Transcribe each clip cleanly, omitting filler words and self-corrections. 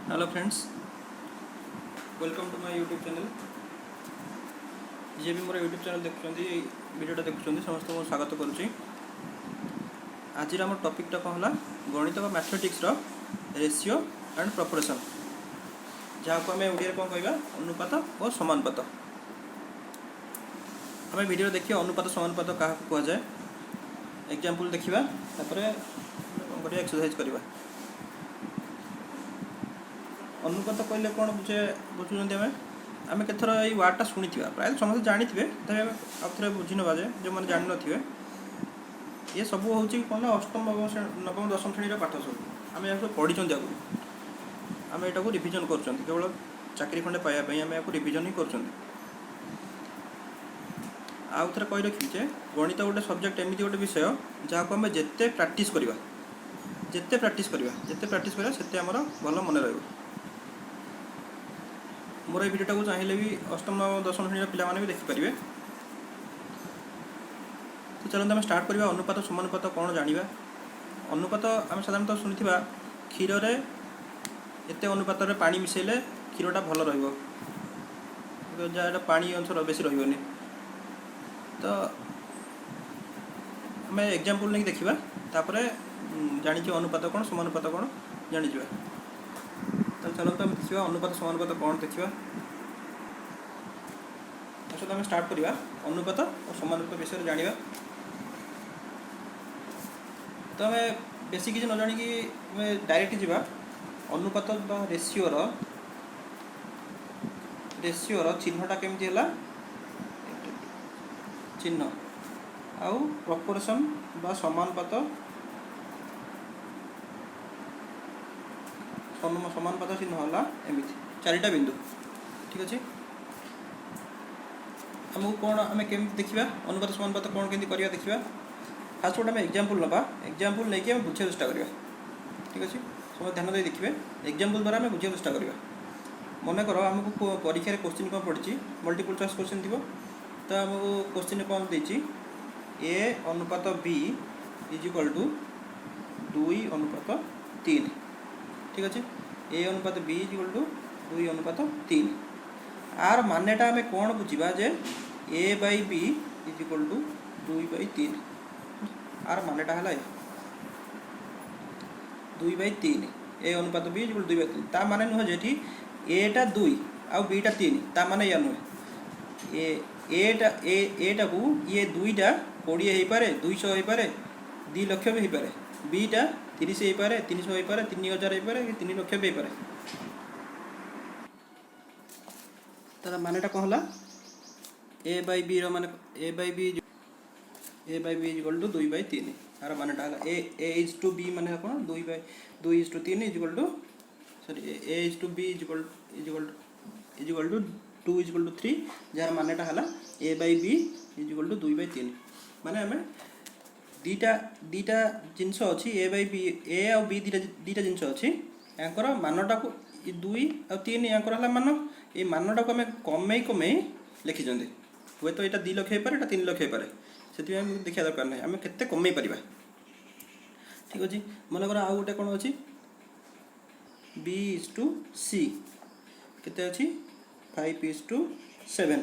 Hello friends, welcome to my YouTube channel. जी भी more YouTube channel देखुଛନ୍ତି वीडियोटा देखुଛନ୍ତି समस्त को स्वागत करुच्ची। आज आम टॉपिकटा कौन है गणित और मैथमेटिक्स रेशियो एंड प्रपोर्शन, जहाँ को आम ओडिया कौन कह अनुपात और समानुपात। आम वीडियो देखिए अनुपात समानुपात क्या कहुए, एग्जांपल देखा कौन एक्सरसाइज करवा। अनुपात कहले कौन बुझुं आम केथर ये वार्डटा शुणी प्राय समस्त जानी थे, आउ थे बुझी ना जो मैंने जान थे। ये सब हूँ कौन अष्टम नवम दशम श्रेणी पाठ सब आम यहाँ पढ़ी आगु आम यहाँ रिविजन कर केवल चाकरी खंडे पाइबापी आम यहाँ रिविजन ही कर। आउ थे कही रखी गणित गोटे सब्जेक्ट एमती गोटे विषय जहाँ को आम जिते प्राक्ट करवा जिते प्राक्ट करवा से आमर भल मन रहा। मोर ये भिडियोटा को चाहिए भी अष्टम नवम दशम श्रेणी पिला भी देखिपारे। तो चलते आम स्टार्ट करवा अनुपात समानुपात कौन जाना। अनुपात आम साधारणतः शुणी क्षीर एत अनुपात पानी मिसेले क्षीरटा भल रहा पानी अंश बेसी रही। तो आम एग्जांपल नहीं देखा तापर जानी अनुपात कौन समानुपात कौन जानी। तो चलते आम देखा अनुपात समानुपात कौन देखा। तो आम स्टार्ट करवा अनुपात और समानुपात विषय जाना। तो आम बेसी किसी न जाणी डायरेक्ट जावा अनुपात रेशियोर चिन्हटा केमती है चिन्ह आउ प्रपोर्शन बा समानुपात चिन्ह है एमती चारिटा बिंदु। ठीक अच्छे आमको कौन आम केमी देखा अनुपात समानुपात कौन केमती करवा देखा। फास्ट गोटे आम एग्जांपल नवा एग्जांपल नहीं कि बुझा चेष्टा करवा। ठीक अच्छे सब ध्यान दे देखिए एग्जांपल द्वारा आम बुझा चेष्टा करवा। मन कर आमको परीक्षा क्वेश्चन कौन पड़ी मल्टीपल चॉइस क्वेश्चन थी। तो आमको क्वेश्चन कौन देती ए अनुपात बी इज इक्वल टू 2:3। ठीक अच्छे ए अनुपात बी इज इक्वल टू 2:3। आर मानेटा आम कौन बुझा जे A by B is equal to 2/3। आर मानेटा है 2/3 ए अनुपात बी इज इक्वल टू 2/3। ता माने नुह जे एटा 2 आउ बीटा 3 ता माने या नुहे एटा को ये 2टा 20 हो पारे 200 हो पारे 2 लक्ष भी हो पारे बीटा 30 हो पारे 300 हो पारे 3000 हो पारे 3 लक्ष भी हो पारे। तार मानेटा कौन है ए बाई बी मान A by B is equal to 2/3। यार मानेटा है ए इज टू बी मान कौन 2/3 is equal to sorry A is to B is equal to 2 is equal to 3 जार मानेटा है A by B is equal to 2/3। माने आम दीटा जिनस अच्छी ए बाई बी ए आउ बी दीटा जिनस अच्छी यांकर मानटा को 2 और 3 यांकर है मान ये मानटा को आम कमे कमे लिखी हे तो यहाँ 2 लक्ष हो पारे 3 लक्ष हो पारे से देखा दरकार ना आम के कमे पार। ठीक अच्छे मनकर आउ गोटे कौन अच्छी बी इज टू सी केते अच्छी 5:7।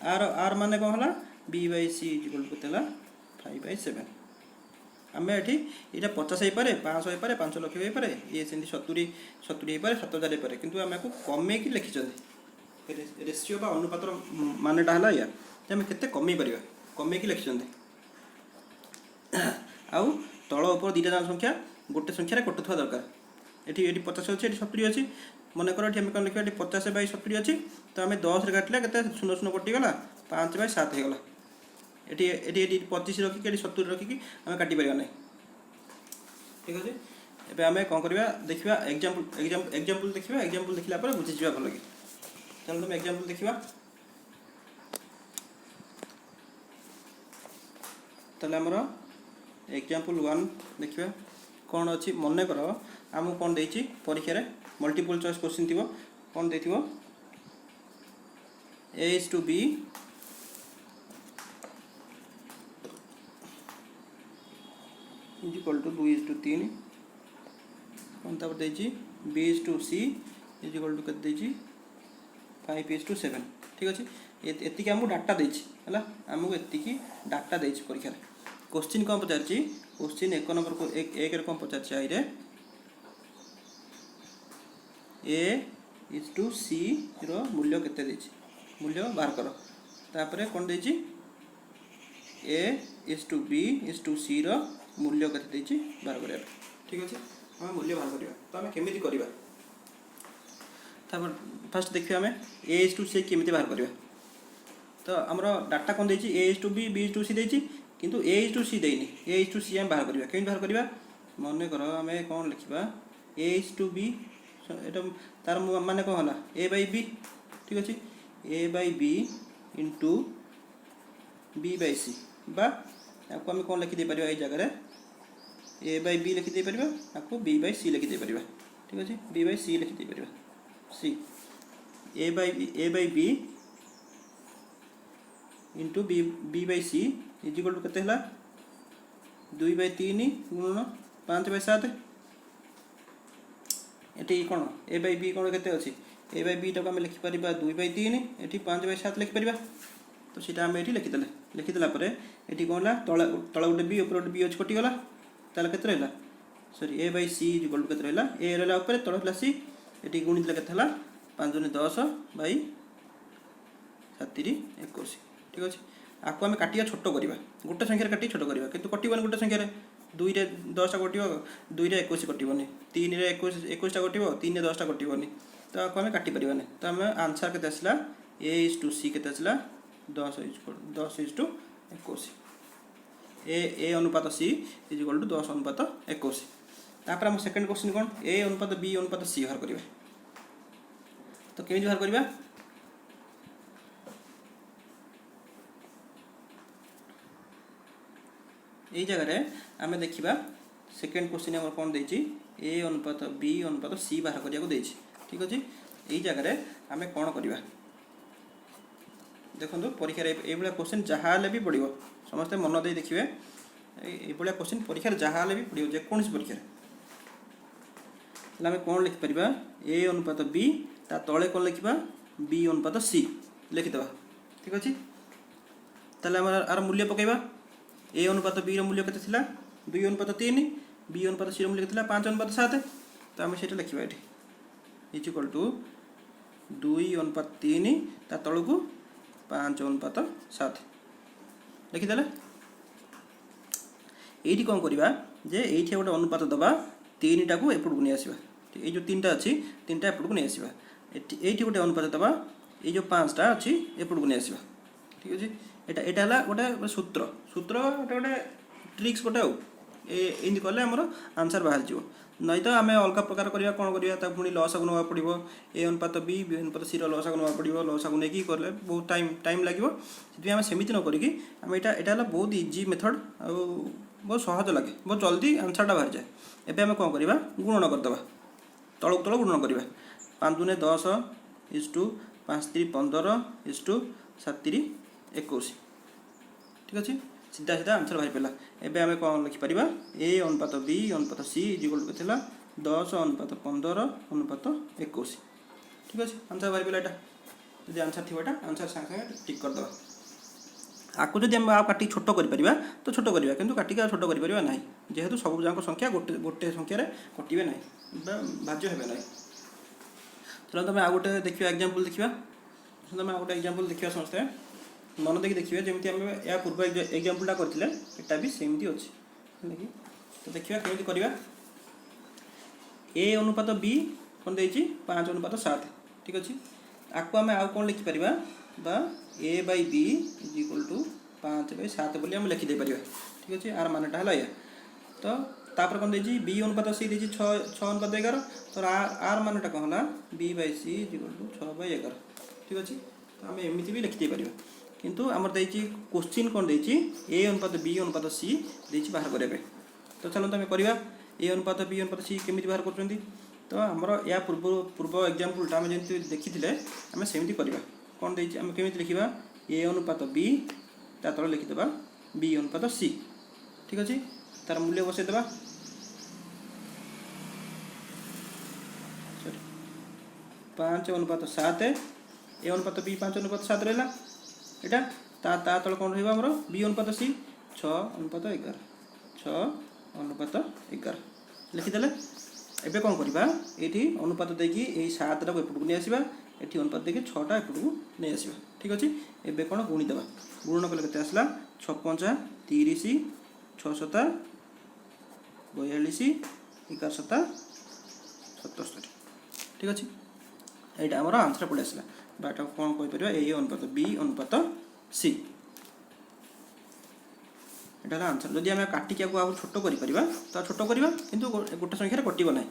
आर माने कौन है B by C is equal to 5/7। आम ये 50 हो पारे 500 हो पारे 5 लक्ष हो पारे ये 70 हो पारे 7000 हो पारे किंतु आम को कमे की लिखी रेशियो बा अनुपात मानेटा है या आम के कमे पार कमे की लिखी आउ तल ऊपर 2टा जाक संख्या गोटे संख्यार कटुवा दरकार। ये 50 अच्छी 70 अच्छी मनकर ये कौन लिखा 50/70 अच्छी तो आम 10 काटिले के 0 कटिगला 5/7 होगा। ये 25 रखिक 70 रखिक आम काटी पार ना। ठीक अच्छे एवं आम कौन करवा देखा एग्जांपल देखा एग्जांपल देखला बुझीजा भल कि चलो तुम एग्जांपल देखा। ताले आमर एग्जांपल 1 देखा कौन अच्छी मन कर आमको कौन देती परीक्षा मल्टीपल चॉइस क्वेश्चन थी कौन दे A is to B is equal to 2:3 कौन तापर देछि B/C इज इक्वल टू केते देछि 5:7 ठीक अछि। एतिकी हमको डाटा देछि हला हमको एतिकी डाटा देछि परीक्षा रे। क्वेश्चन कौन पचारछि क्वेश्चन 1 नंबर को 1 रे कौन पचारछि आइ रे A/C रो मूल्य केते देछि मूल्य बाहर करो तापरे कौन देछि A/B/C रो मूल्य केते देछि बाहर करिया ठीक अछि। हम मूल्य बाहर करिया तो हम केमिति करिया तापर फर्स्ट देखियो हमें A/C केमिति बाहर करिया। तो हमरो डाटा कौन देछि A/B B/C देछि किंतु A/C देइनी A/C हम बाहर करिया केमिति बाहर करिया माने करो हमें कौन लिखिबा A/B एटा तार माने कौन होला A/B ठीक अछि A/B इनटू B/C बा आपको हम कौन लिखि दे परिबा ए जगह रे A/B लिखि दे परिबा आपको B/C लिखि दे परिबा ठीक अछि B/C लिखि दे परिबा C A/B into B/C is equal to केते हला 2/3 गुणन 5/7 एटी कोन A/B कोन केते अछि A/B टाको हम लिखि परिबा 2/3 एटी 5/7 लिखि परिबा तो सीटा हम एटी लिखि देला परे एटी कोनला तळ गोटे B ऊपर गोटे B अछि कटि गला ताले केते रहला sorry A/C is equal to केते रहला A रहला ऊपर तळ रहला C एटी गुणित केते हला 5 × 10 बाई 7 × 21 ठीक अछि। आको हम काटिया छोटो करिबा गोटे संख्या रे काटि छोटो करिबा किंतु कटिबन गोटे संख्या रे 2 रे 10 टा कटिबो 2 रे 21 कटिबोनी 3 रे 21 टा कटिबो 3 रे 10 टा कटिबोनी तो आको हम काटि परिबानी तो हम आंसर केते असला A/C केते असला 10:21 A अनुपात C इज इक्वल टू 10:21। तापर हम सेकंड क्वेश्चन कोन A अनुपात B अनुपात C बाहर करिबा तो केमिति बाहर करिबा ए जगह रे हमें देखिबा सेकंड क्वेश्चन हमर कोन देछि A अनुपात B अनुपात C बाहर करिया को देछि ठीक अछि। ए जगह रे हमें कोन करिबा देखो परीक्षा ए बला क्वेश्चन जहा ले भी पड़िबो समस्त मन दे देखिबे ए बला क्वेश्चन परीक्षा जहा ले भी पड़िबो जे कोनस परीक्षा ला हमें कोन लिख परिबा A अनुपात B ता तळे कोन लिखिबा B अनुपात C लिखि दबा ठीक अछि। तले हमर आर मूल्य पकेबा A अनुपात B रो मूल्य केते थिला 2:3 B अनुपात C रो मूल्य केते थिला 5:7 तो हम सेटा लिखिबा एठी इज इक्वल टू 2:3 ता तळकू 5:7 लिखि देले एठी कोन करिबा जे एठी गोटे अनुपात दबा 3 टा को एपड को नै आसीबा ए जो 3 टा अछि 3 टा एपड को नै आसीबा एठी गोटे अनुपात दबा ए जो 5 टा अछि एपड को नै आसीबा ठीक अछि। एटा हला गोटे सूत्र गोटे ट्रिक्स गोटे ए इनि करले हमर आंसर बाहर जिवो नै तो हमें अलग प्रकार करिया कोन करिया ता पुनी लॉस गुणवा पड़िबो A अनुपात B अनुपात C रो लॉस गुणवा पड़िबो लॉस गुणे की करले बहुत टाइम लागिवो सेति हमें समिति न करिकि हम एटा हला बहुत इजी मेथड आ बहुत सहज लागे बहुत जल्दी आंसर टा बाहर जाए। एबे हमें कोन करिबा गुणन कर दबा तळक तळ गुणन करिबा 5 × 10 इज टू 5 × 15 इज टू 7 × 21 ठीक अछि सीधा सीधा आंसर बाहर पेला। एबे हमें कोन लिखि परिबा A अनुपात B अनुपात C इज इक्वल टू केतला 10:15:21 ठीक अछि आंसर बाहर पेला। एटा यदि आंसर थिबाटा आंसर संगे टिक कर दबा आकु जदि हम आ काटी छोटो करि परिबा तो छोटो करिबा किंतु काटी का छोटो करि परिबा नाही जेहेतु सब जांक संख्या गोटे संख्या रे कटिबे नाही भाज्य हेबे नाही। चलो तमे आ गोटे देखिबा एग्जांपल देखिबा तमे आ गोटे एग्जांपल देखिबा समस्ते मन देखि देखिबे जेमति हम या पूर्व एग्जांपल टा करथिले एटा भी सेमति अछि देखि तो देखिबा केमति करिबा A अनुपात B कोन देछि 5:7 ठीक अछि। आकु हम आ कोन लिखि परिबा बा A/B इज इक्वल टू 5/7 बोली हम लिखि दे परिबा ठीक अछि। आर मानेटा हला या तो तापर कोन देछि B अनुपात C देछि 6:11 तो आर मानेटा कोन हला B/C इज इक्वल टू 6/11 ठीक अछि। तो हम एमिति भी लिखि दे परिबा किंतु हमर देछि क्वेश्चन कोन देछि A अनुपात B अनुपात C देछि बाहर करबे तो चलो तमे करिबा A अनुपात B अनुपात C केमिति बाहर करचंदी तो हमर या पूर्व एग्जांपल टा हम जेंति देखिथिले हम सेमिति करिबा कोन देछि हम केमिति लिखिबा A अनुपात B ता तळ लिखि देबा B अनुपात C ठीक अछि तार मूल्य बसे देबा 5:7 ए अनुपात बी 5:7 रहा एटा ता तले कौन रहा आमर बी अनुपात सी 6:11 6:11 लिखिदेले। एबे कौन करवा ये अनुपात देखिए यही 7 टाक एपटू नहीं आसवा ये अनुपात देखिए 6टा एपटू नहीं आसवा ठीक अच्छे। एबे कौन गुणीदेवा गुणन कले के आसला 6×5 30 6×7 42 11×7 77 ठीक अच्छे। यहाँ आमर आंसर पड़े आसला बाटा कौन कहीपर ए अनुपात बी अनुपात सी यहाँ आंसर। जदि आम काटिक आउ छोट कर छोट करवा कि गोटे संख्यार कटो ना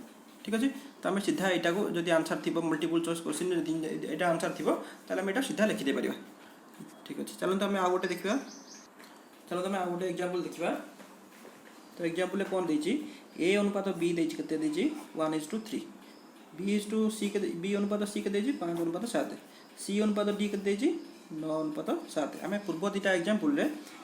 ठीक अच्छे। तो आम सीधा यहाँ को जब आंसर थी मल्टीपल चॉइस क्वेश्चन यहाँ आंसर थी ताल आम सीधा लिखिदे पार ठीक अच्छे। चलते आम आउ गोटे देखा चलो आम आउ गोटे एग्जांपल देखा। तो एग्जांपल कौन देती ए अनुपात बी के 1:3 बी अनुपात सी के 5:7 सी अनुपात डी के 9:7 आम पूर्व दुटा एग्जांपल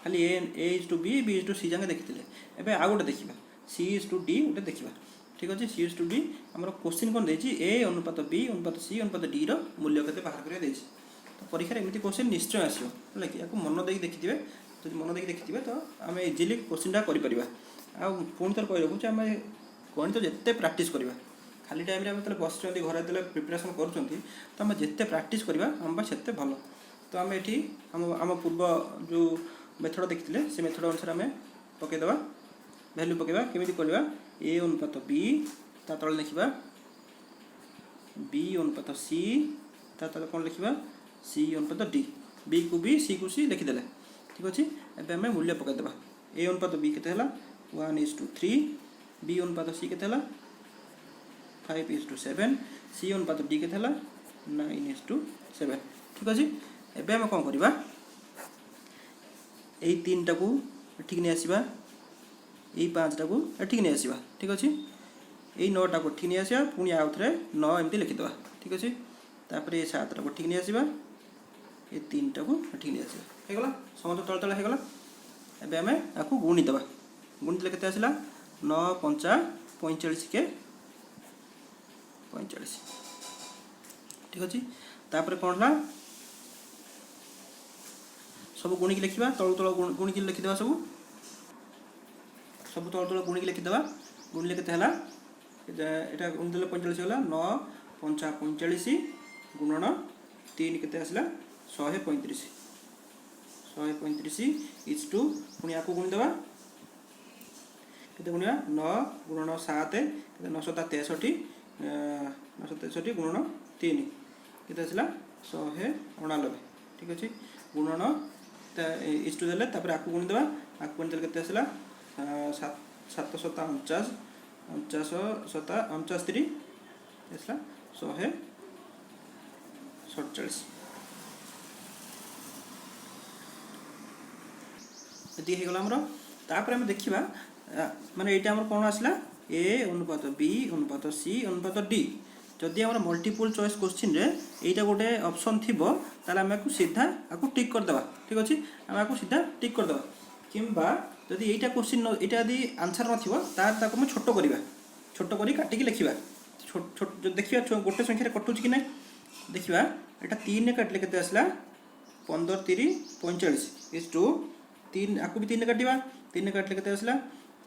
खाली ए:b सी जाके देखी एवं आउ गोटे देखा C:D गोटे देखा ठीक अच्छे। C:D आम क्वेश्चन कौन देती ए अनुपात बी अनुपात सी अनुपात डी रूल्य के बाहर कर तो परीक्षा एमती क्वेश्चन निश्चय आसो है कि मन देख देखिए जब मन देख देखिए तो आम इजिली क्वेश्चनटा कर पुणी थर कही रखुचे आम गणित जिते प्राक्ट करवा खाली टाइम जो बस घर जो प्रिपेरेसन कर जिते प्राक्ट करवा आम से भल। तो आम ये आम पूर्व जो मेथड देखते से मेथड अनुसार आम पकईदे भैल्यू पकईवा केमी करवा ए अनुपात बी ता तले लिखा बी अनुपात सी ता तले कौन लिखा सी अनुपात डी बी को बी सी को सी लिखिदे ठीक अच्छे। एवं आम मूल्य पकईदे ए अनुपात बी के 1:3 बी अनुपात सी के 5:7 सी अनुपात डी के 9:7 ठीक अच्छे। एवं आम कौन करवा यही 3टा को ठीक नहीं आसवा यही 5टा को ठीक नहीं आसवा ठीक अच्छे। यही 9टा को ठीक नहीं आसवा पुणी आउ थे 9 एमती लिखिदे ठीक अच्छे। तापर ये 7टा को ठीक नहीं आसवा ये 3टा को ठीक नहीं आसवा होगला समस्त तले तले होगला। एवं आम आपको गुणीदे गुणीदे के आसला 9×5 45 के 45 ठीक अच्छे। तापर कौन है सब गुणिक लिखा तल तल गुणिक लिखिदे सब तल तल गुणिक लिखिदे गुणिले के यहाँ गुणिदेले 45 गला 9×5 45 गुणन 3 के आसला 135 135 पुणी आपको गुणीदे के गुणा 9×7 9×7 63 गुणन 3 के आसला 189 ठीक अच्छे। गुणन इष्टू देले आपको गुणीदे आपको गुणीदेले के आसला 7×7 49 49 आसला 147 ये होगला आमर। तापर आम देखा माने ये आमर कौन आसला ए अनुपात बी अनुपात सी अनुपात डी जदि आम मल्टीपल चॉइस क्वेश्चन रे एटा गोटे ऑप्शन थिबो ताले आम को सीधा आपको टिक कर देबा ठीक अछि। आम आपको सीधा टिक कर देबा किंबा जदि एटा क्वेश्चन एटा यदि आंसर नथिबो तार ताको हम छोट करबा छोट करी काटिकी लिखिबा छोट जो देखिबा गोटे संख्या कटुच कि नै देखिबा एटा 3 काटले केते आसला 15 3 45 इज टू 3 आपको भी 3 काटिबा 3 काटले केते आसला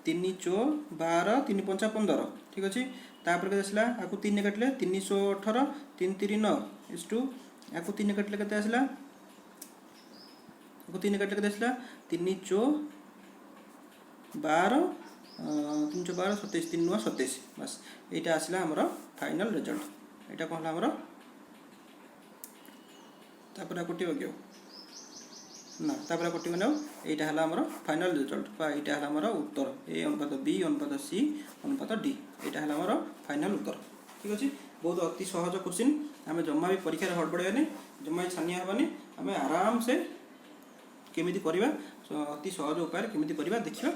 3 4 12 3 5 15 ठीक अच्छे। तापर के आसला आपको 3 काटले 318 3 3 9 इज टू आपको 3 काटले केते आसला आपको 3 काटले केते आसला 3 4 12 3 4 12 27 3 9 27 बस एटा आसला हमर फाइनल रिजल्ट एटा कहला हमर तापर कटिबो क्यों ना तापर कटिबो ना एटा हला हमर फाइनल रिजल्ट बा एटा हला हमर उत्तर ए अनुपात बी अनुपात सी अनुपात डी एटा हला हमर फाइनल उत्तर ठीक अछि। बहुत अति सहज क्वेश्चन आम जम्मा भी परीक्षा हड़बड़ानी जम्मा छानिया हेबानी आम आराम से केमिति करवा अति सहज उपाय केमिति करवा देखिबा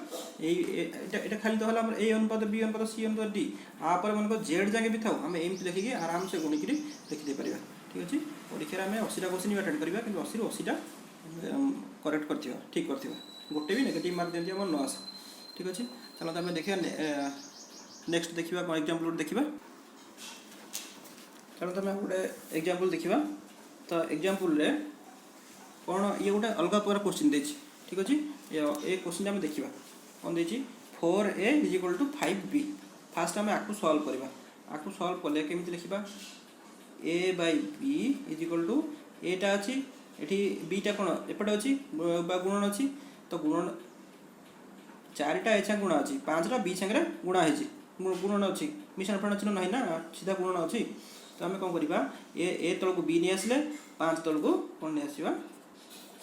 एटा खाली तो हला हमर ए अनुपात बी अनुपात सी अनुपात डी आपर मन को जेड जाके भी थाउ आम एमति लिखिकी आराम से गुणिकी लिखि दे परिबा ठीक अछि। परीक्षा में 80टा क्वेश्चन अटेंड करवा कि 80 ରୁ 80टा करेक्ट करथिबा ठीक करथिबा गोटे भी नेगेटिव मार्क देंती हमर न आसे ठीक अछि। चलो आम देखिए नेक्स्ट देखिबा एग्जांपल देखिबा तेणु तुम गोटे एग्जांपल देखा। तो एग्जांपल रे कौन ये गोटे अलग प्रकार क्वेश्चन देछि ठीक अछि। ये क्वेश्चन आम देखा कौन देछि 4a = 5b। फास्ट आम आपको सॉल्व करवा। आपको सॉल्व कले केमिति लिखिबा a by b = एटा अछि एठी bटा कोन एपटे अछि बा गुणन अछि। तो गुणन 4टा ए संग गुणा अछि 5टा b संगे गुणा हेछि गुणन अछि मिश्रण फरण चिन्ह नाही ना सीधा गुणन अछि। तो आम कौन करवा ए तल को बी नहीं आसले 5 तल को कौन नहीं आसवा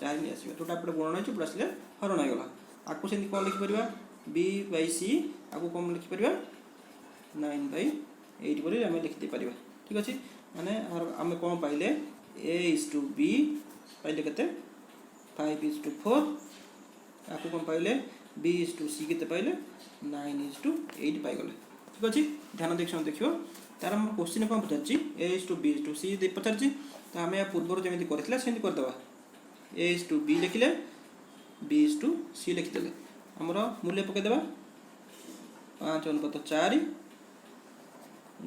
4 नहीं आसवा जोटा एपटे गुणन होछि पूरा आसले हरण हो गला। आपको से कौन लिखि परिबा b by c आपको कौन लिखि परिबा 9/8 बोली आम लिखि दे परिबा ठीक अछि। माने आम कौन पाइले a/b पाइले केते 5/4 आपको कौन पाइले b/c केते पाइले 9/8 पाइगले ठीक अछि। ध्यान देखियो तार हम क्वेश्चन कौन पचारछि a/b/c दे पचारछि। तो आम या पूर्व जमी करथिला सेमि करदबा a/b लिखिले b/c लिखिदेले हमर मूल्य पके देबा 5/4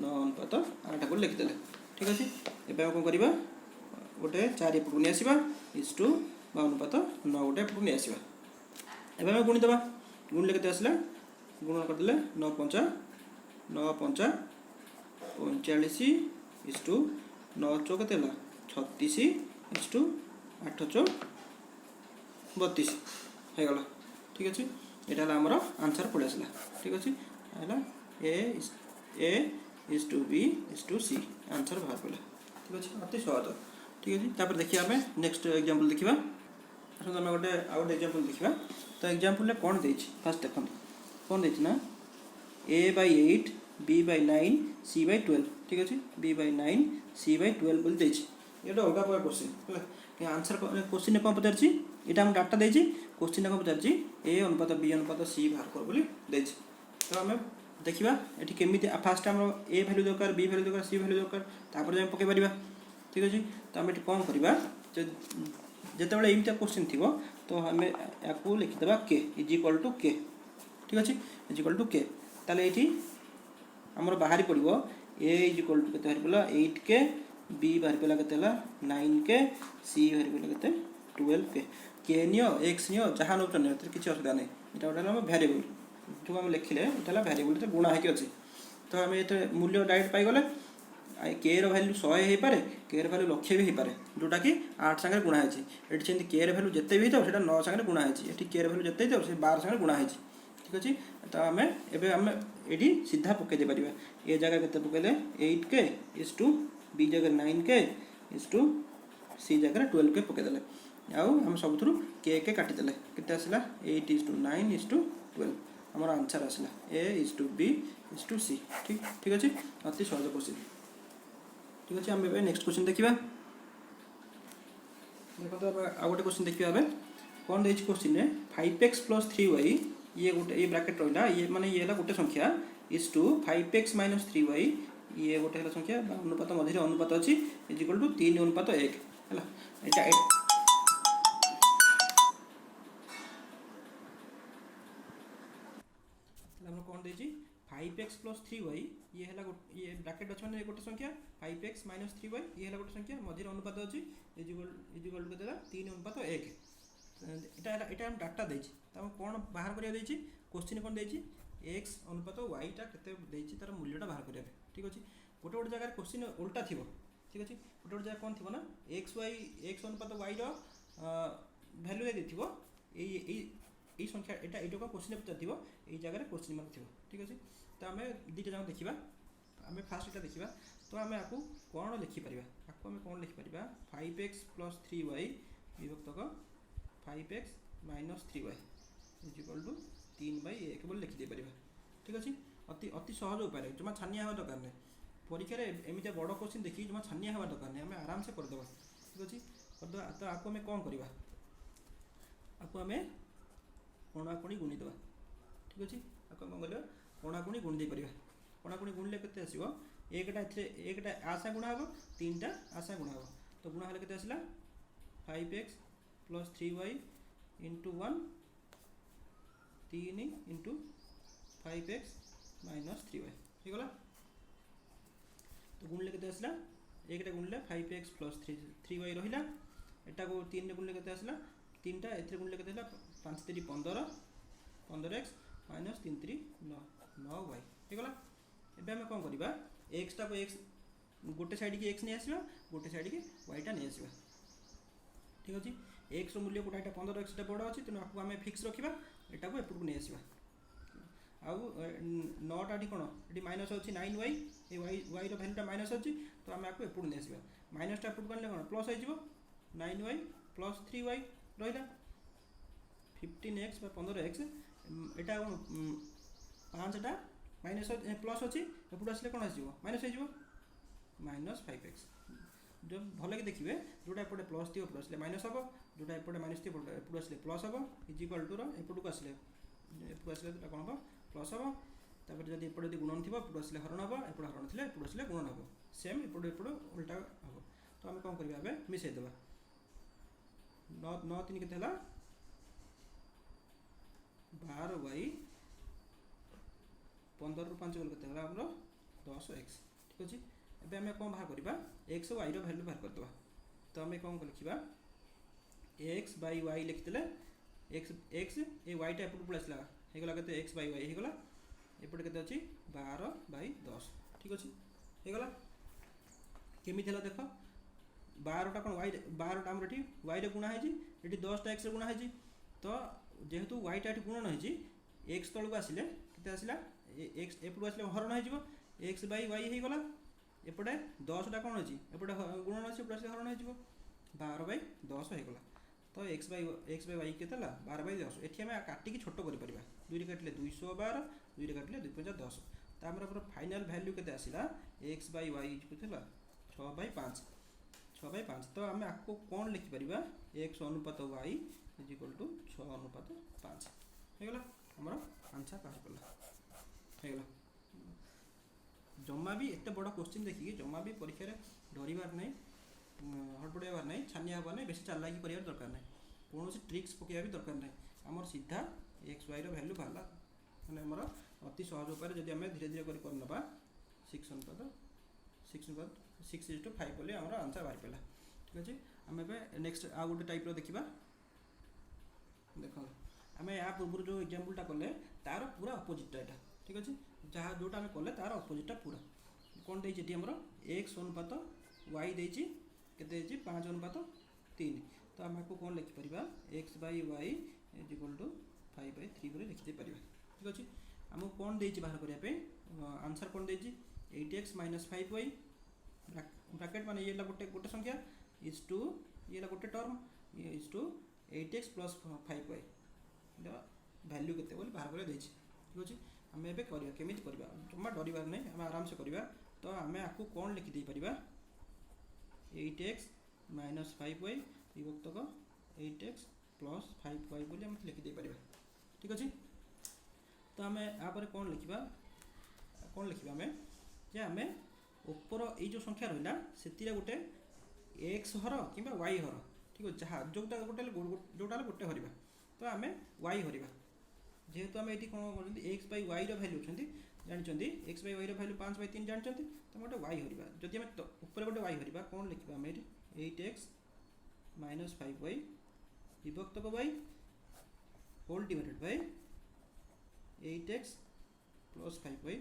9/8 को लिखिदेले ठीक अछि। एबे कौन करबा गोटे 4 एपटू नहीं आसीबा इस टू 9/9 गोटे एपटू नहीं आसीबा। एबे हम गुणी देबा गुणले केते आसला गुणन कर देले 9×5 9×5 45 इस टू 9×4 केते हला 36 इस टू 8×4 32 हे गला ठीक अछि। एटा हला हमर आंसर पड़े आसला ठीक अछि। हला a/b/c आंसर बाहर पड़ला ठीक अछि। अति सहज ठीक अछि। तापर देखिया हमें नेक्स्ट एग्जांपल देखिबा। आसो हम गोटे आउट एग्जांपल देखिबा। तो एग्जांपल ले कोन देछि फास्ट देखन कोन देछि ना a/8 b/9 c/12 ठीक अछि। b/9 c/12 बोल देछि एटा अलगा प्रकार क्वेश्चन हला के आंसर क्वेश्चन कोन पचारछि एटा हम डाटा देछि क्वेश्चन कोन पचारछि a/b/c बाहर कर बोली देछि। तो हमें देखिबा एठी केमिति फास्ट हम a वैल्यू दरकार b वैल्यू दरकार c वैल्यू दरकार तापर हम पके परिबा ठीक अछि। तो हम एठी कोन करबा जेते बेले एमिति क्वेश्चन थिबो तो हमें याकू लिखि देबा k = k ठीक अछि = k ताले एठी हमर बाहरी पड़िबो a = केते बाहरी पला 8k b बाहरी पला केते हला 9k c बाहरी पला केते 12k k neo x neo जहां नो तने किछि असुविधा नै एटा ओटा हम वेरिएबल जो हम लिखिले एटा वेरिएबल ते गुणा हेकि अछि। तो हम एते मूल्य डायरेक्ट पाई गले k रो वैल्यू 100 हे पारे k रो वैल्यू लक्ष्य भी हे पारे जोटा कि 8 संगे गुणा हेछि। एठी सेंति k रो वैल्यू जत्ते भी तो सेटा 9 संगे गुणा हेछि एठी k रो वैल्यू जत्ते तो से 12 संगे गुणा हेछि ठीक अछि। तो हमें एबे हम एठी सीधा पके दे परिबा ए जगह केते पकेले 8k इस टू b जगह 9k इस टू c जगह 12k पके देले आउ हम सब थ्रू k के काटि देले केते आसला 8:9:12 हमर आंसर आसला a/b/c ठीक ठीक अछि। अति सहज क्वेश्चन ठीक अछि। हम एबे नेक्स्ट क्वेश्चन देखिबा। देखो तो आ गोटे क्वेश्चन देखिबा एबे कोन देछि क्वेश्चन रे 5x + 3y ये गोटे ये ब्रैकेट रहला ये माने ये हला गोटे संख्या इस टू 5x - 3y ये गोटे हला संख्या अनुपात मध्य अनुपात अछि = 3:1 हला एटा हम कोन देछि 5x + 3y ये हला ये ब्रैकेट अछि माने गोटे संख्या 5x - 3y ये हला गोटे संख्या मध्य अनुपात अछि = केते हला 3:1 एटा हम डाटा देछि त हम कोन बाहर करिया देछि क्वेश्चन कोन देछि x अनुपात y टा केते देछि तार मूल्यटा बाहर करिया ठीक अछि। गोटे गोटे जगह क्वेश्चन उल्टा थिबो ठीक अछि। गोटे गोटे जगह कोन थिबो ना x अनुपात y रो वैल्यू दे थिबो ए संख्या एटा एटो क्वेश्चन पचार थिबो ए जगह रे क्वेश्चन मार्क थिबो ठीक अछि। तो हमें दुटा जगह देखिबा हमें फास्ट एटा देखिबा। तो हमें आपको कोन लिखि परिबा आपको हमें कोन लिखि परिबा 5x + 3y विभक्त 5x - 3y = 3/1 बोल लिखि दे परिबा ठीक अछि। अति सहज उपाय जमा छानिया हवा दरकार नै परीक्षा रे एमिते बड़ क्वेश्चन देखि जमा छानिया हवा दरकार नै हमें आराम से कर देबा ठीक अछि कर दो। तो आपको हमें कोन करबा आपको हमें कोणाकोणी गुणी देबा ठीक अछि। आपको कोन करबा कोणाकोणी गुणी दे परिबा कोणाकोणी गुणले केते आसीबो एकटा आशा गुणा हबो तीनटा आशा गुणा हबो तो गुणा हले केते आसीला 5x + 3y * 1 3 * 5x - 3y हे गला। तो गुणले केते आसीला एक गुणिले 5x प्लस 3y रहा एटा को 3 रे गुणिले केते आसला 3टा एथरे गुणिले केते हला 5 3 15 15x माइनस 3 3 9 9y हे गला। एबे हम कोन करबा x टा को x गोटे साइड की x नहीं आसीबा गोटे साइड की y टा नहीं आसीबा ठीक अछि। x रो मूल्य कोटा एटा 15x टा बडा अछि तनो आपको हमें फिक्स रखिबा एटा को एपुर को नहीं आसीबा आउ 9 टा डी कोन एटी माइनस अछि 9y ए y रो वैल्यू टा माइनस अछि तो हम आपको एपुर नहीं आसीबा माइनस टा एपुर करले कोन प्लस हो जिवो 9y प्लस 3y रहिला 15x बा 15x एटा कोन 5 टा माइनस प्लस अछि एपुर आसले कोन आसीबो माइनस हो जिवो माइनस 5x जो भले के देखिए जोटा एपटे प्लस थी एपटे आसले माइनस हम जोटा एपटे माइनस थी एपटे आसले प्लस हम इज इक्वल टू एपटू को आसले कौन हम प्लस हम तापर जब एपटे यदि गुणन थी एपटे आसले हरण हम एपटे हरण थी एपटे आसले गुणन हम सेम एपटे एपटे उल्टा हम तो आम कौन करवा मिसईदेवा 9 3 के 12y 15 रू 5 गल के 10x ठीक अच्छे। एबे हमें कौन बाहर करवा x और y रो वैल्यू बाहर करदवा तो हमें कौन लिखा x by y लिखिले x A y टा एपट पड़ आसला हेगला केते x बाय y हेगला एपट केते अछि 12 बाय 10 ठीक अछि हेगला केमिति हला देखो 12 टा कोन y 12 टा हमर एठी y रे गुणा हेजी एठी 10 टा x रे गुणा हेजी तो जेहेतु y टा एठी गुणन हेजी x तळ को आसिले केते आसिला x एपट आसिले हरण हेजिवो x बाय y हेगला एपटे 10 टा कौन अच्छी एपटे गुणन अच्छी एपटे हरण हो 12 बाय 10 होगला तो x बाय y के 12 बाय 10 एठी हमें काटिकी छोट कर परिबा 2 रे काटले 212 2 रे काटले 2 5 10 तो हमर फाइनल वैल्यू केते आसिला x बाय y केतेला 6 बाय 5 6 बाय 5 तो हमें आपको कौन लिखि परिबा x अनुपात y इज इक्वल टू 6 अनुपात 5 हेगला हमर आंसर बाहर पड़ला हेगला। जमा भी एत बड़ क्वेश्चन देखिए जमा भी परीक्षा डरबार नहीं हड़बड़ार नहीं छानिया हबार नहीं बेसी चालाकी कर दरकार नहीं कौन ट्रिक्स पकड़ा भी दरकार नहीं आमर सीधा एक्स वाई वैल्यू बाहर मैंने आमर अति सहज उपाय जब आम धीरे धीरे करना 6 अनुपात 6:5 बोले आमर आंसर बाहर पड़ा ठीक अच्छे। आम नेक्स्ट आ गोटे टाइप देखा देख आम या पूर्व जो एग्जाम्पलटा कले तार पूरा अपोजिटा यहाँ ठीक अच्छे जहाँ जोटा आम कले तार अपोजिटा पूरा कौन देती आमर x अनुपात y देती के 5 अनुपात 3 तो आम आपको कौन लिखिपर x by y is equal to 5/3 बोले लिखिदे पारिबा ठीक अच्छे। आमको कौन देती बाहर करने आंसर कौन देती 8x माइनस 5y ब्रैकेट माने ये गोटे गोटे संख्या इज टू ये गोटे term is to 8x plus 5y value केते बोली बाहर कर ठीक अच्छे। आम एबे करबा केमिति करबा जम्मा डरबार नहीं आम आराम से करबा तो आम आपको कौन लिखि दे परिबा 8x minus 5y विभक्तक 8x plus 5y बोली हम लिखि दे परिबा ठीक अच्छे। तो आम आपर कौन लिखा आम जे आम ऊपर ये जो संख्या रहा से गोटे x हर कि y हर ठीक अच्छे जहाँ जोटा गोटे जोटा गोटे हरवा तो आम y हरवा जेहेतु आम ये कौन कर एक्स बाय वाई वैल्यू जानते एक्स बाय वाई वैल्यू 5/3 जानते तो गोटे वाई हरवा जदि आम ऊपर गोटे वाई हरवा कौन लिखा आम 8x माइनस 5y विभक्तक y whole divided by 8x plus 5y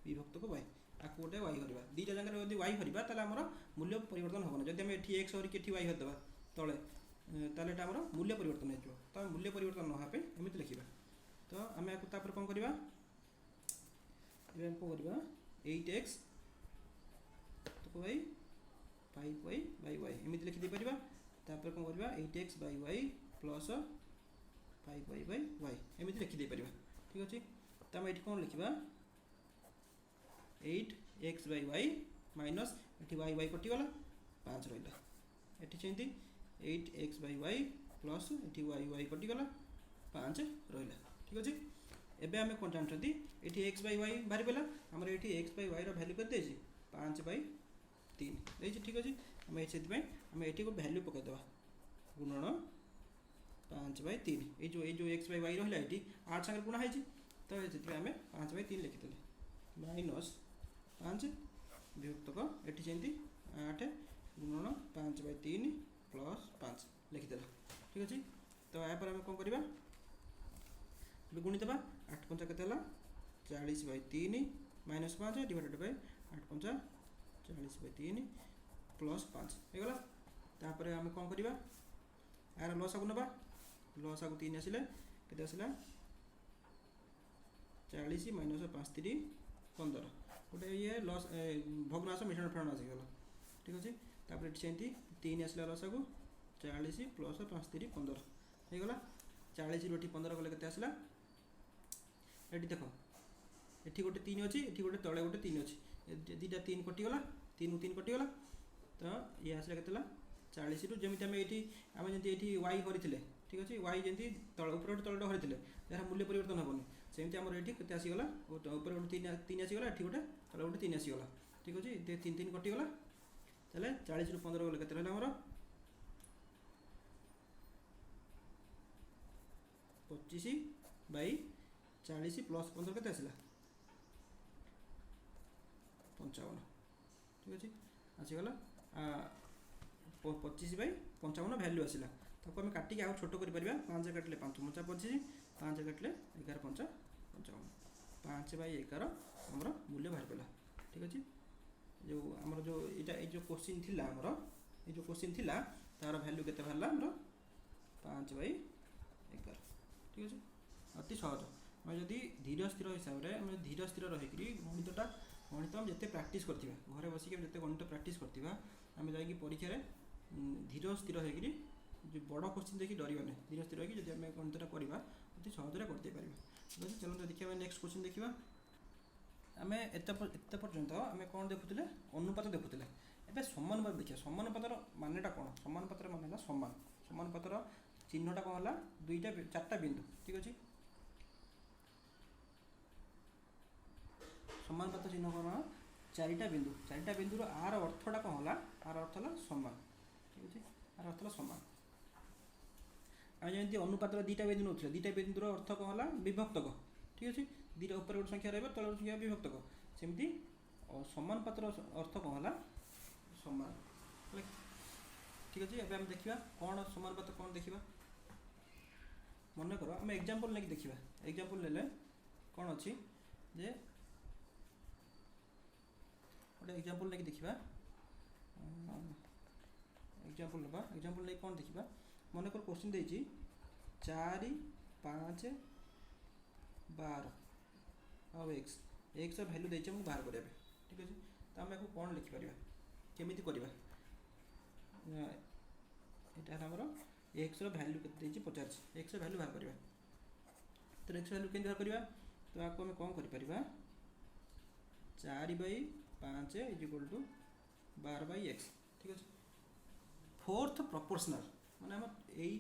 विभक्तक y आपको गोटे वाई हरवा दुईटा जगह जब वाई हरवा ताले आमर मूल्य परिवर्तन होना जब आम ये एक्स हरिक ये वाई हरदेवा तले ताले आमर मूल्य परिवर्तन हो तो मूल्य परिवर्तन नापे एमती लिखा तो आम आपको तापर कौन करवा कौन करवा 8x तो वाई 5y बाय y एमती लिखिदे पारिबा तापर कौन करवा 8x by y plus 5y by y एमती लिखिदे पारिबा ठीक अच्छे। तो आम ये कौन लिखा 8x बाय y माइनस ये y कटिगला 5 रहा ये सेमती 8x बाय y प्लस ये y कटिगला 5 रहा ठीक अच्छे। एबे आम कौन जानते ये एक्स बाय वाई बाहर पड़ा आमर ये एक्स बाय वाई वैल्यू कर 5/3 ठीक अच्छे। आम से आम ये वैल्यू पकईदे गुणन 5/3 ये एक्स बाय वाई रहा ये 8 सागर गुणा है तो ये आम 5/3 लिखिदे माइनस 5 विभक्तक ये 8 गुणन 5/3 प्लस 5 लिखिदेला ठीक अच्छे। तो यहाँ पर आम कौन करवा गुणीदेवा 8 पंचा के 40/3 माइनस 5 डिवाइडेड बाय 8 पंचा 40/3 प्लस 5 होगा। तापर आम कौन करवा यार लस आगु ना लस आगु 3 आसिले के आसला 40 माइनस 5 3 15 गोटे ये लस भग्नांश मिश्रण फलन आसीगला ठीक अच्छे। तापर ये 3 आसला लस आगु 40 प्लस 5 3 15 होगा। 40 रू 15 गले के आसला ये देख ये गोटे 3 अच्छी ये गोटे तले गोटे 3 अच्छी दुटा 3 कटिगला 3 3 कटिगला। तो ये आसला के 40 रू जमी आम ये आम जमी वाई हरी ठीक अच्छे वाई जमी तल ऊपर गोटे तलटा हरी यार मूल्य परिवर्तन हेनी सेमती आम ये के आसीगला ऊपर गोटे 3 आसीगला ये गोटे तले गोटे 3 आसीगला ठीक अच्छे। 3 3 कटिगला ताले 40 रू 15 गले के आमर 25/40 प्लस 15 के आसला 55 ठीक अच्छे आसीगला 25/55 भैल्यू आसला। ताको आम काटिक आउ छोट कर 5 काटिले 5 पंचा 25 5 काटिले 11 पंचा 55 5/11 आमर मूल्य बाहर पड़ा ठीक अच्छे। जो आमर जो ये जो क्वेश्चन थिला आमर ये जो क्वेश्चन थिला तार भैल्यू केते बाहरला आमर 5/11 ठीक अच्छे। अति सहज मैं जदि धीर स्थिर हिसाब से आम धीर स्थिर रहीकि गणितटा गणित आम जिते प्राक्ट करवा घरे बसिक जिते गणित प्राक्ट करवा आम जा परीक्षा धीर स्थिर होकर जो बड़ क्वेश्चन देखिए डरवा धीर स्थिर होगी जब आम गणितटा करवा अति सहजरे करदे पारिबा ठीक अच्छे। चलो देखिए नेक्स्ट क्वेश्चन देखा आम एत पर्यंत आम कौन देखुले अनुपात देखुले ए समानुपात देखिए समानुपातर मानेटा कौन समानुपातर मान सामान समानुपातर चिन्हटा कौन है 2टा 4टा बिंदु ठीक अच्छे। समानुपात चिन्ह कौन 4टा बिंदु आर अर्थटा कौन है आर अर्थ है समान ठीक अच्छे आर अर्थ है समान। आम जमी अनुपात 2टा बिंदु नौले 2टा बिंदुर अर्थ कौन है विभक्तक ठीक अच्छे 2टा ऊपर गोटे संख्या रहा तल संख्या विभक्तक सेमती समानुपातर अर्थ कौन है समान ठीक अच्छे। अब आम देखा कौन समानुपात कौन देखा मन कर आम एग्जांपल लेकिन देखा एग्जांपल ले कौन अच्छी जे गोटे एग्जांपल लेकिन देखा एग्जांपल ले कौन देखा मन कर क्वेश्चन देछि 4 5 12 और एक्स वैल्यू देछि हमको बाहर करिया ठीक अच्छे। तो आम को कौन लिखिपर केमी करवा यहाँ आमर एक्स वैल्यू के पचार एक्स वैल्यू बाहर करवा तो एक्स वैल्यू के बाहर करवा तो आपको आम कौन कर 4/5 इक्वल टू 12/x ठीक अच्छे। फोर्थ प्रोपोर्शनल माने आम यही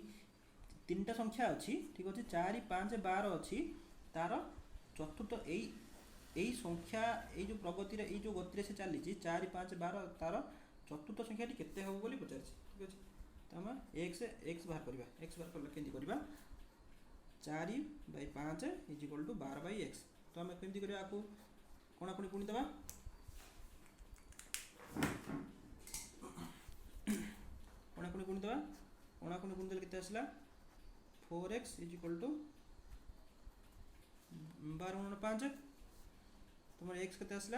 3टा संख्या अच्छी ठीक अच्छे 4 5 12 अच्छी तार चतुर्थ यही संख्या ये जो प्रगति ये जो गति से चली 4 5 12 तार चतुर्थ संख्या केते हम बोली पचार ठीक अच्छे। तो आम एक्स बाहर करवा एक्स बाहर कले केमती करवा 4/5 इक्वल टू 12/x। तो आम केमती करवा आपको कोणाकोणी गुणीदेवा कोणाकोणी गुणीदेवा कोणाकोणी गुणीदेले केते आसला 4x इक्वल टू 12 गुणन 5 तुम x केते आसला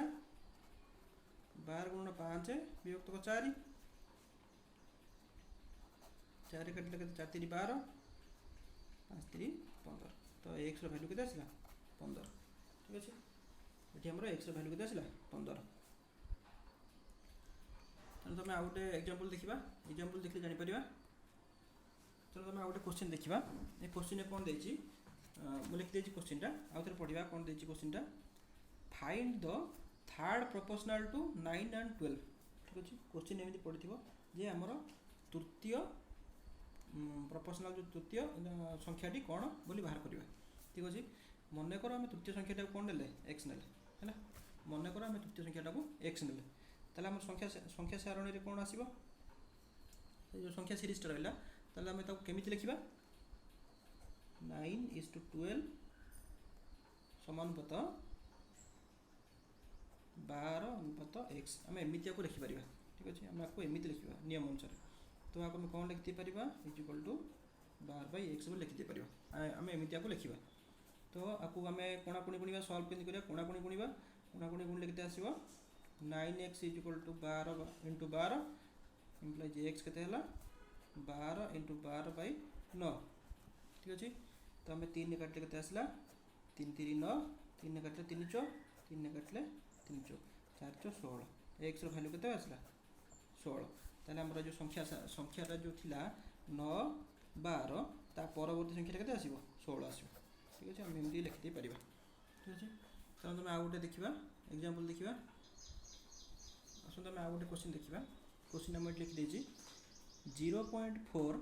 12 गुणन 5 विभक्त 4 4 काटिले केते 4 3 12 5 3 15 तो x रो वैल्यू केते आसला 15 ठीक अच्छे। ये आमर एक्स वैल्यू केते आसला 15। चलो तुम आउ गए एग्जांपल देखा एग्जांपल देखले जानि परिबा। चलो तुम आउ गए क्वेश्चन देखा ये क्वेश्चन कौन देछि मैं लिख देछि क्वेश्चनटा आउ थे पढ़िबा कौन देछि क्वेश्चनटा find the third proportional to 9 and 12 ठीक अच्छे। क्वेश्चन एमती पड़ो जे आमर तृतीय प्रोपोर्शनल जो तृतीय संख्याटी कौन बोली बाहर करवा ठीक अच्छे। मन कर आम तृतीय संख्याटा कौन ने एक्स ने है मन कर आम तृतीय संख्याटा को एक्स ने ताले आम संख्या सारणी रे कौन आसीबो जो संख्या सीरीजटा रहा ताले आम ताको केमिति लिखिबा 9:12 समानुपात 12 अनुपात x आम एमती को लिखिपर ठीक अच्छे आम आपको एमती लिखा नियम अनुसार तो आपको आम कौन लिखी पार इज इक्वल टू 12/x लिखिदे पार आम एमती आपको लिखा तो आपको आम कोणाकुणी गुणा सल्व केमती करा कोणाकुणी गुणा कोणाकुणी गुणिले केते आसीबो 9x is equal to 12 into 12 implies x के 12 इंटू 12/9 ठीक अच्छे तो आम 3 काटिले के आसला 3 3 9 3 काटिले 3 चौ 3 काटिले 3 चौ 4 चौ 16 एक्स भैल्यू के आसला 16 ताहले आमर जो संख्याटा जो थिला 9 12 ता परवर्ती संख्याटा के आसीबो 16 आसीबो ठीक अच्छे आम एमती लिखिदे पारिबा ठीक अच्छे तो तुम आउ गोटे देखा एग्जांपल देखा आसत आम आउ गोटे क्वेश्चन देखा क्वेश्चन आम लिखिदे 0.4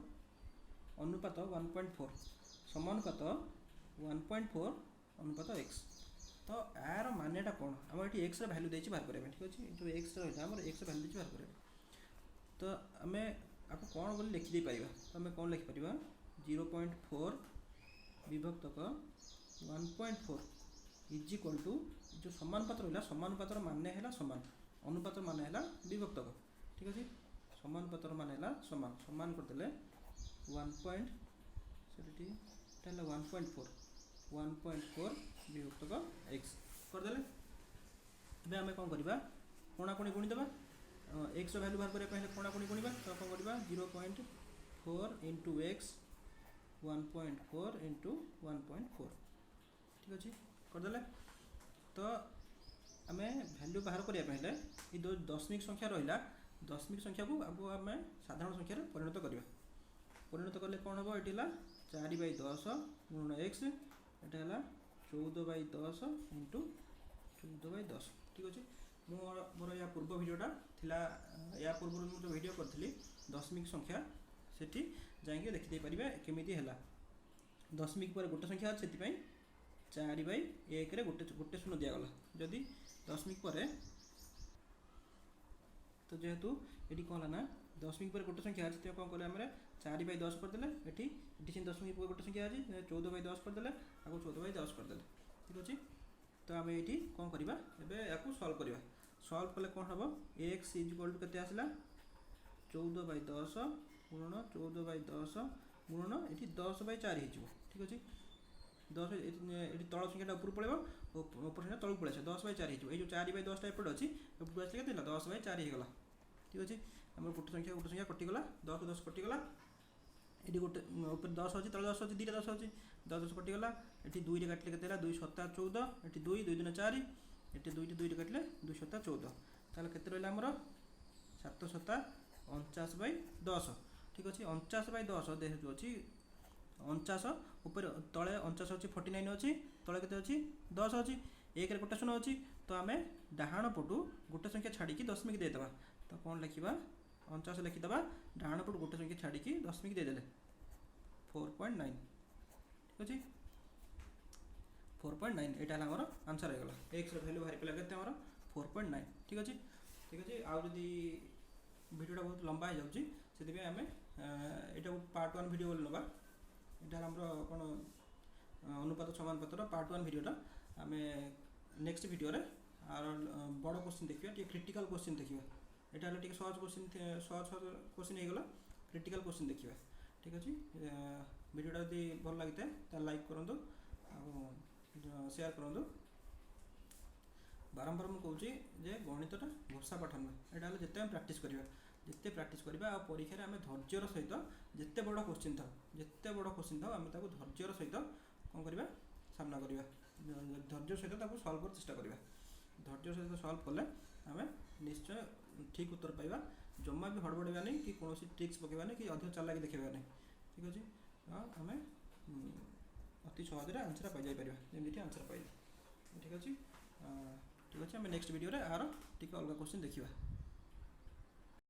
अनुपात 1.4 समानुपात 1.4 अनुपात x तो यार मानेटा कौन आम ये एक्स भैल्यू देती बाहर करें ठीक अच्छे जो एक्स रहा आम एक्स भैल्यू देती बाहर करें तो आम आपको कौन बोली लिखिदे पार तो आम कौन लिखिपर 0.4 विभक्तक 1.4 इज इक्वल टू जो समानुपात रहा समानुपातर माने है सामान अनुपात माने है विभक्तक ठीक अच्छे समानुपातर माने है सामान सामान करदे 1.4 विभक्तक एक्स करदे ଏବେ ଆମେ କ'ଣ କରିବା କୋଣାକୁଣି ଗୁଣିଦେବା एक्स भैल्यू बाहर करने कोणाकुणी गुणा तो कौन करवा 0.4 इंटू एक्स 1.4 इंटू 1.4 ठीक अच्छे करदे तो आम भैल्यू बाहर करने ये जो दशमिक संख्या रहा दशमिक संख्या को अब आम साधारण संख्यार परिणत करवा परिणत कले कौन हम ये 4/10 गुणन एक्स ये 14/10 इंटू 14/10 ठीक अच्छे मोर या पूर्व भिडियोटा थिला या पूर्व मुझे जो भिडियो करी दशमिक संख्या सेठी जाइए देखिदे पारे केमी है दशमिक पर गोटे संख्या से 4/1 गोटे गोटे शून्य दिगला जदि दशमिक पर तो जेहेतु ये कौन है ना दशमिक पर गोटे संख्या अच्छे कौन कले 4/10 करदे ये दशमिक पर गोटे संख्या अच्छी 14/10 करदे आपको 14/10 करदे ठीक अच्छे तो आम ये कौन करवा एवं सल्व करवा सल्व कले कौन हम एक्स इज इक्वल टू के आसला 14/10 गुणन 14/10 गुणन ये 10/4 हो ठीक अच्छे 10 ये तल संख्याटा ऊपर पड़े ऊपर संख्या तलू पड़े 10/4 हो जो 4/10 एपट अच्छी एपट आसला के 10/4 होगा ठीक अच्छे आम गोटे संख्या कटिगला 10 10 कटिगला ये गोटे ऊपर 10 अच्छी तले 10 अच्छी 2टा 10 अच्छी 10 10 कटिगला ये 2 रे काटिले के 2 7 14 ये 2 2 2 4 ये 2 2 रे काटिले 2 7 14 ताहले केते रहला हमर 7 7 49/10 ठीक अच्छे 49/10 जेहेतु अच्छी 49 ऊपर तले 49 अच्छी 49 अच्छी तले केते अच्छी 10 अच्छी 1 गोटे शून्य अच्छी तो आम डाहाण पटू गोटे संख्या छाड़ी दशमिक देदेबा तो कौन लिखा 49 लिखिदेबा डाहाण पटू गोटे संख्या छाड़ी दशमिक देदेले 4.9 ठीक अच्छे 4.9 यहाँ आमर आंसर होगा एक्स भैल्यू बाहर पड़ा के 4.9 ठीक अच्छे आउ जदि भिडियोटा बहुत लंबा हो जाऊँगी से आम यहाँ पार्ट 1 भिडियो बोली नवा यहाँ आम कौन अनुपात समानुपातर पार्ट 1 भिडियोटा आम नेक्स्ट भिडियो आर बड़ क्वेश्चन देखा क्रिटिकल क्वेश्चन देखा यहाँ टे सहज क्वेश्चन क्वेश्चन होगा क्रिटिकल क्वेश्चन देखा ठीक अच्छे भिडियोटा यदि भल लगी था लाइक करूँ शेयर करूँ बारंबार मुझे कहूँ जे गणितटा घोषा पाठ नुहे यहाँ जिते आम प्राक्ट करवा जिते प्राक्ट करवा आ परीक्षा आम धैर्यर सहित जिते बड़ क्वेश्चन था आम धैर्यर सहित कौन करवा सामना करवा धैर्य सहित सल्व कर चेष्टा करवा धैर्य सहित सल्व कले आम निश्चय ठीक उत्तर पाइबा जमा भी हड़बड़ेबा नहीं कि कौन ट्रिक्स पकेबा नहीं कि अधिक चालाकी देखा नहीं ठीक अच्छे आम अति सहज आंसर पाई पार जमी आंसर पाइल ठीक अच्छे आम नेक्स्ट वीडियो आर टी अलग क्वेश्चन देखा।